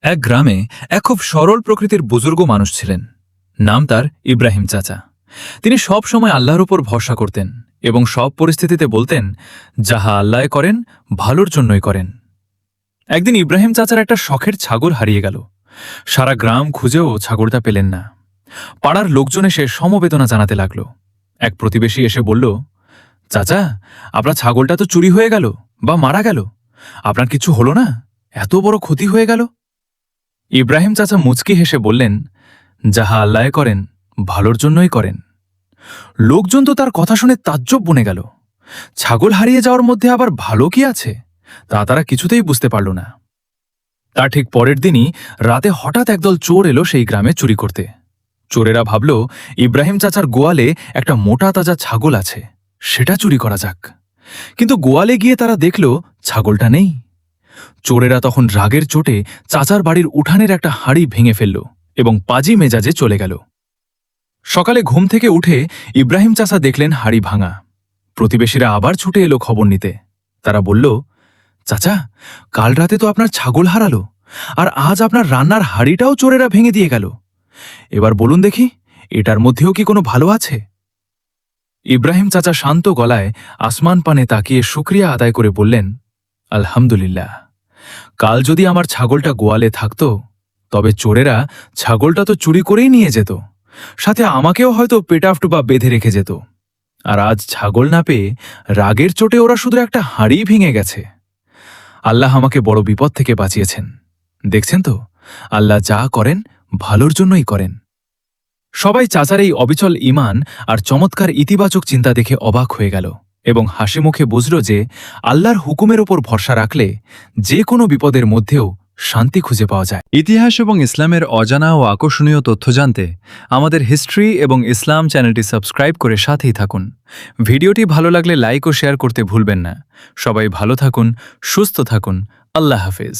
এক গ্রামে এক খুব সরল প্রকৃতির বুজুর্গ মানুষ ছিলেন। নাম তার ইব্রাহিম চাচা। তিনি সব সময় আল্লাহর উপর ভরসা করতেন এবং সব পরিস্থিতিতে বলতেন, যাহা আল্লাহ করেন ভালোর জন্যই করেন। একদিন ইব্রাহিম চাচার একটা শখের ছাগল হারিয়ে গেল। সারা গ্রাম খুঁজেও ছাগলটা পেলেন না। পাড়ার লোকজন এসে সমবেদনা জানাতে লাগল। এক প্রতিবেশী এসে বলল, চাচা, আপনার ছাগলটা তো চুরি হয়ে গেল বা মারা গেল, আপনার কিছু হলো না? এত বড় ক্ষতি হয়ে গেল। ইব্রাহিম চাচা মুচকি হেসে বললেন, যাহা আল্লাহ করেন ভালোর জন্যই করেন। লোকজন তো তার কথা শুনে তাজ্জব বনে গেল। ছাগল হারিয়ে যাওয়ার মধ্যে আবার ভালো কি আছে, তা তারা কিছুতেই বুঝতে পারল না। তার ঠিক পরের দিনই রাতে হঠাৎ একদল চোর এলো সেই গ্রামে চুরি করতে। চোরেরা ভাবল, ইব্রাহিম চাচার গোয়ালে একটা মোটা তাজা ছাগল আছে, সেটা চুরি করা যাক। কিন্তু গোয়ালে গিয়ে তারা দেখল ছাগলটা নেই। চোরেরা তখন রাগের চোটে চাচার বাড়ির উঠানের একটা হাঁড়ি ভেঙে ফেলল এবং পাজি মেজাজে চলে গেল। সকালে ঘুম থেকে উঠে ইব্রাহিম চাচা দেখলেন হাঁড়ি ভাঙা। প্রতিবেশীরা আবার ছুটে এলো খবর নিতে। তারা বলল, চাচা, কাল রাতে তো আপনার ছাগল হারালো, আর আজ আপনার রান্নার হাঁড়িটাও চোরেরা ভেঙে দিয়ে গেল। এবার বলুন দেখি, এটার মধ্যেও কি কোনো ভালো আছে? ইব্রাহিম চাচা শান্ত গলায় আসমান পানে তাকিয়ে শুকরিয়া আদায় করে বললেন, আলহামদুলিল্লাহ, কাল যদি আমার ছাগলটা গোয়ালে থাকত, তবে চোরেরা ছাগলটা তো চুরি করেই নিয়ে যেত, সাথে আমাকেও হয়তো পেটাফটু বা বেঁধে রেখে যেত। আর আজ ছাগল না পেয়ে রাগের চোটে ওরা শুধু একটা হাঁড়ি ভেঙে গেছে। আল্লাহ আমাকে বড় বিপদ থেকে বাঁচিয়েছেন। দেখছেন তো, আল্লাহ যা করেন ভালোর জন্যই করেন। সবাই চাচার এই অবিচল ঈমান আর চমৎকার ইতিবাচক চিন্তা দেখে অবাক হয়ে গেল এবং হাসি মুখে বুঝল যে আল্লাহর হুকুমের ওপর ভরসা রাখলে যে কোনো বিপদের মধ্যেও শান্তি খুঁজে পাওয়া যায়। ইতিহাস এবং ইসলামের অজানা ও আকর্ষণীয় তথ্য জানতে আমাদের হিস্ট্রি এবং ইসলাম চ্যানেলটি সাবস্ক্রাইব করে সাথেই থাকুন। ভিডিওটি ভালো লাগলে লাইক ও শেয়ার করতে ভুলবেন না। সবাই ভালো থাকুন, সুস্থ থাকুন। আল্লাহ হাফেজ।